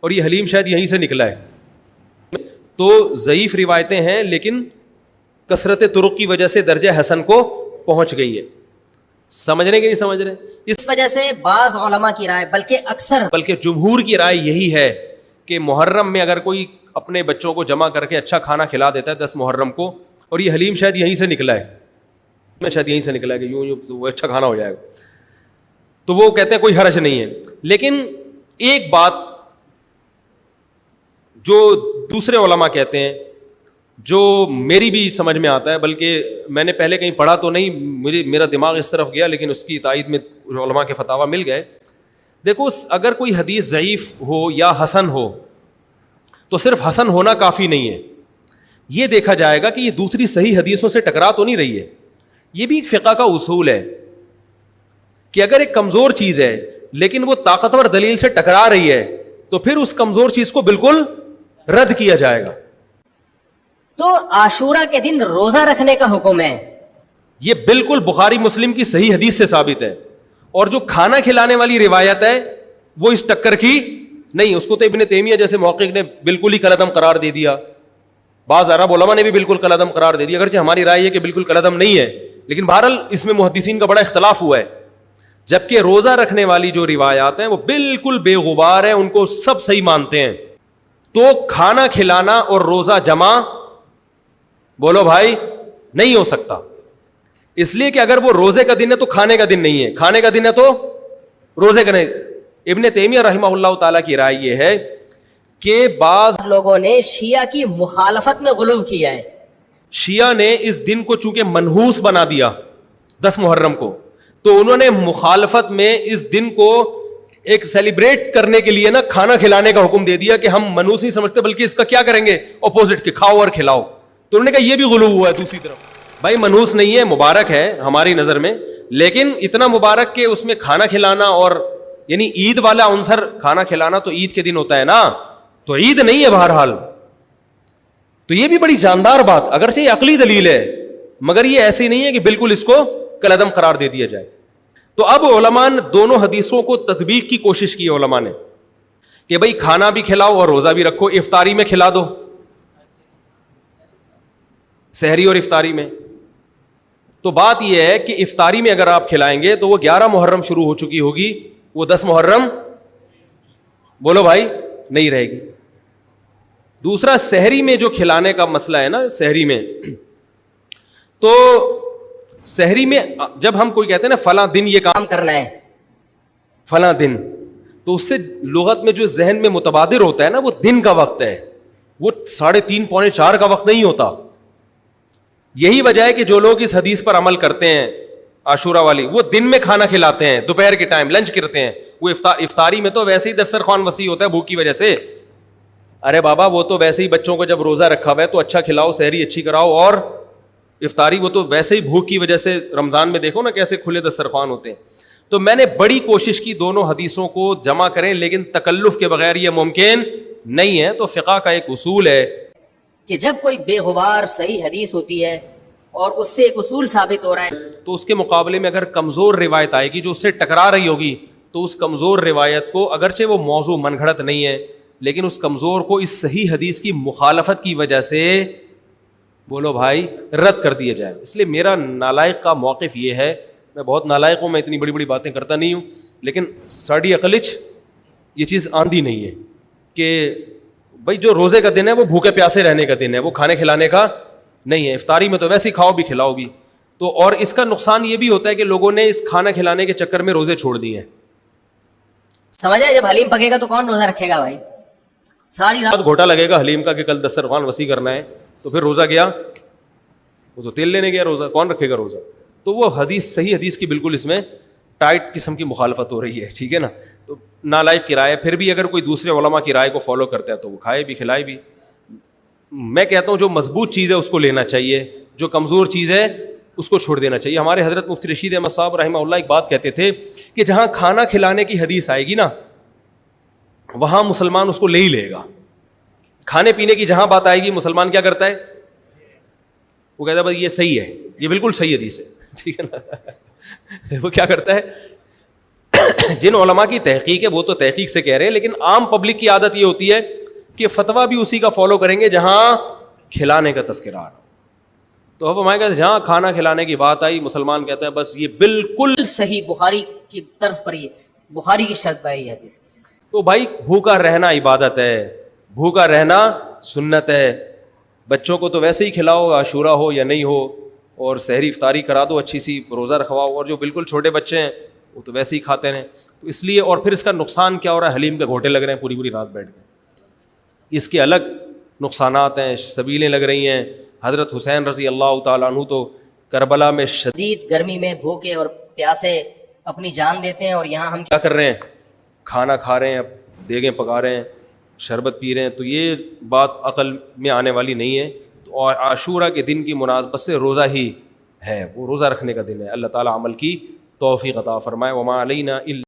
اور یہ حلیم شاید یہیں سے نکلا ہے. تو ضعیف روایتیں ہیں لیکن کثرت طرق کی وجہ سے درجہ حسن کو پہنچ گئی ہے. سمجھ رہے کہ نہیں سمجھ رہے؟ اس وجہ سے بعض علماء کی رائے بلکہ جمہور کی رائے یہی ہے کہ محرم میں اگر کوئی اپنے بچوں کو جمع کر کے اچھا کھانا کھلا دیتا ہے 10 محرم کو, اور یہ حلیم شاید یہیں سے نکلا ہے, شاید یہیں سے نکلا ہے کہ یوں وہ اچھا کھانا ہو جائے گا, تو وہ کہتے ہیں کوئی حرج نہیں ہے. لیکن ایک بات جو دوسرے علماء کہتے ہیں, جو میری بھی سمجھ میں آتا ہے, بلکہ میں نے پہلے کہیں پڑھا تو نہیں, میرا دماغ اس طرف گیا, لیکن اس کی تائید میں علماء کے فتاویٰ مل گئے. دیکھو اگر کوئی حدیث ضعیف ہو یا حسن ہو تو صرف حسن ہونا کافی نہیں ہے, یہ دیکھا جائے گا کہ یہ دوسری صحیح حدیثوں سے ٹکرا تو نہیں رہی ہے. یہ بھی ایک فقہ کا اصول ہے کہ اگر ایک کمزور چیز ہے لیکن وہ طاقتور دلیل سے ٹکرا رہی ہے تو پھر اس کمزور چیز کو بالکل رد کیا جائے گا. تو عاشورہ کے دن روزہ رکھنے کا حکم ہے, یہ بالکل بخاری مسلم کی صحیح حدیث سے ثابت ہے. اور جو کھانا کھلانے والی روایت ہے وہ اس ٹکر کی نہیں, اس کو تو ابن تیمیہ جیسے محقق نے بالکل ہی کالعدم قرار دے دیا, بعض عرب علماء نے بھی بالکل کالعدم قرار دے دیا, اگرچہ ہماری رائے ہے کہ بالکل کالعدم نہیں ہے, لیکن بہرحال اس میں محدثین کا بڑا اختلاف ہوا ہے. جبکہ روزہ رکھنے والی جو روایات ہیں وہ بالکل بے غبار ہیں, ان کو سب صحیح مانتے ہیں. تو کھانا کھلانا اور روزہ جمع بولو بھائی نہیں ہو سکتا, اس لیے کہ اگر وہ روزے کا دن ہے تو کھانے کا دن نہیں ہے, کھانے کا دن ہے تو روزے کا نہیں. ابن تیمیہ رحمہ اللہ تعالیٰ کی رائے یہ ہے کہ بعض لوگوں نے شیعہ کی مخالفت میں غلو کیا ہے. شیعہ نے اس دن کو چونکہ منحوس بنا دیا 10 محرم کو, تو انہوں نے مخالفت میں اس دن کو ایک سیلیبریٹ کرنے کے لیے نا کھانا کھلانے کا حکم دے دیا کہ ہم منحوس نہیں سمجھتے بلکہ اس کا کیا کریں گے اپوزٹ کے کھاؤ اور کھلاؤ. تو انہوں نے کہا یہ بھی غلو ہوا ہے. دوسری طرف بھائی منحوس نہیں ہے, مبارک ہے ہماری نظر میں, لیکن اتنا مبارک کہ اس میں کھانا کھلانا اور یعنی عید والا عنصر کھانا کھلانا تو عید کے دن ہوتا ہے نا, تو عید نہیں ہے بہرحال. تو یہ بھی بڑی جاندار بات, اگرچہ یہ عقلی دلیل ہے مگر یہ ایسی نہیں ہے کہ بالکل اس کو کالعدم قرار دے دیا جائے. تو اب علماء نے دونوں حدیثوں کو تطبیق کی کوشش کی علماء نے کہ بھائی کھانا بھی کھلاؤ اور روزہ بھی رکھو, افطاری میں کھلا دو, سحری اور افطاری میں. تو بات یہ ہے کہ افطاری میں اگر آپ کھلائیں گے تو وہ 11 محرم شروع ہو چکی ہوگی, وہ 10 محرم بولو بھائی نہیں رہے گی. دوسرا سحری میں جو کھلانے کا مسئلہ ہے نا, سحری میں تو سحری میں جب ہم کوئی کہتے ہیں نا فلاں دن یہ کام کرنا ہے فلاں دن, تو اس سے لغت میں جو ذہن میں متبادر ہوتا ہے نا وہ دن کا وقت ہے, وہ 3:30 پونے 4 کا وقت نہیں ہوتا. یہی وجہ ہے کہ جو لوگ اس حدیث پر عمل کرتے ہیں عاشورہ والی, وہ دن میں کھانا کھلاتے ہیں, دوپہر کے ٹائم لنچ کرتے ہیں. وہ افطاری میں تو ویسے ہی دسترخوان وسیع ہوتا ہے بھوک کی وجہ سے. ارے بابا وہ تو ویسے ہی بچوں کو جب روزہ رکھا ہوا ہے تو اچھا کھلاؤ, سحری اچھی کراؤ, اور افطاری وہ تو ویسے ہی بھوک کی وجہ سے رمضان میں دیکھو نا کیسے کھلے دسترخوان ہوتے ہیں. تو میں نے بڑی کوشش کی دونوں حدیثوں کو جمع کریں, لیکن تکلف کے بغیر یہ ممکن نہیں ہے. تو فقہ کا ایک اصول ہے کہ جب کوئی بے غبار صحیح حدیث ہوتی ہے اور اس سے ایک اصول ثابت ہو رہا ہے, تو اس کے مقابلے میں اگر کمزور روایت آئے گی جو اس سے ٹکرا رہی ہوگی, تو اس کمزور روایت کو اگرچہ وہ موضوع من گھڑت نہیں ہے لیکن اس کمزور کو اس صحیح حدیث کی مخالفت کی وجہ سے بولو بھائی رد کر دیا جائے. اس لیے میرا نالائق کا موقف یہ ہے, میں بہت نالائق ہوں, میں اتنی بڑی بڑی باتیں کرتا نہیں ہوں, لیکن ساڑی عقلچ یہ چیز آندھی نہیں ہے کہ بھائی جو روزے کا دن ہے وہ بھوکے پیاسے رہنے کا دن ہے, وہ کھانے کھلانے کا نہیں ہے. افطاری میں تو ویسے ہی کھاؤ بھی کھلاؤ بھی. تو اور اس کا نقصان یہ بھی ہوتا ہے کہ لوگوں نے اس کھانا کھلانے کے چکر میں روزے چھوڑ دیے ہیں. سمجھا, جب حلیم پکے گا تو کون روزہ رکھے گا بھائی, ساری رات گھوٹا لگے گا حلیم کا کہ کل دسترخوان وسیع کرنا ہے, تو پھر روزہ گیا, وہ تو تیل لینے گیا, روزہ کون رکھے گا روزہ. تو وہ حدیث صحیح حدیث کی بالکل اس میں ٹائٹ قسم کی مخالفت ہو رہی ہے, ٹھیک ہے نا. تو نالائق کی رائے, پھر بھی اگر کوئی دوسرے علماء کی رائے کو فالو کرتا ہے تو وہ کھائے بھی کھلائے بھی. میں کہتا ہوں جو مضبوط چیز ہے اس کو لینا چاہیے, جو کمزور چیز ہے اس کو چھوڑ دینا چاہیے. ہمارے حضرت مفتی رشید احمد صاحب رحمہ اللہ ایک بات کہتے تھے کہ جہاں کھانا کھلانے کی حدیث آئے گی نا وہاں مسلمان اس کو لے ہی لے گا. کھانے پینے کی جہاں بات آئے گی مسلمان کیا کرتا ہے, وہ کہتا ہے بھائی یہ صحیح ہے, یہ بالکل صحیح حدیث ہے, ٹھیک ہے نا. وہ کیا کرتا ہے جن علماء کی تحقیق ہے وہ تو تحقیق سے کہہ رہے ہیں, لیکن عام پبلک کی عادت یہ ہوتی ہے کہ فتویٰ بھی اسی کا فالو کریں گے جہاں کھلانے کا تذکرہ آ رہا. تو اب ہمارے کہتے ہیں جہاں کھانا کھلانے کی بات آئی مسلمان کہتے ہیں بس یہ بالکل صحیح بخاری کی طرز پر, یہ بخاری کی شرط پر یہ حدیث. تو بھائی بھوکا رہنا عبادت ہے, بھوکا رہنا سنت ہے. بچوں کو تو ویسے ہی کھلاؤ عاشورہ ہو یا نہیں ہو, اور سحری افطاری کرا دو اچھی سی, روزہ رکھواؤ, اور جو بالکل چھوٹے بچے ہیں وہ تو ویسے ہی کھاتے ہیں. تو اس لیے, اور پھر اس کا نقصان کیا ہو رہا ہے, حلیم کے گھوٹے لگ رہے ہیں پوری پوری رات بیٹھ کے, اس کے الگ نقصانات ہیں, سبیلیں لگ رہی ہیں. حضرت حسین رضی اللہ تعالیٰ عنہ تو کربلا میں شدید گرمی میں بھوکے اور پیاسے اپنی جان دیتے ہیں, اور یہاں ہم کیا کر رہے ہیں, کھانا کھا رہے ہیں, دیگیں پکا رہے ہیں, شربت پی رہے ہیں. تو یہ بات عقل میں آنے والی نہیں ہے. اور عاشورہ کے دن کی مناسبت سے روزہ ہی ہے, وہ روزہ رکھنے کا دن ہے. اللہ تعالیٰ عمل کی توفیق عطا فرمائے. وما علینا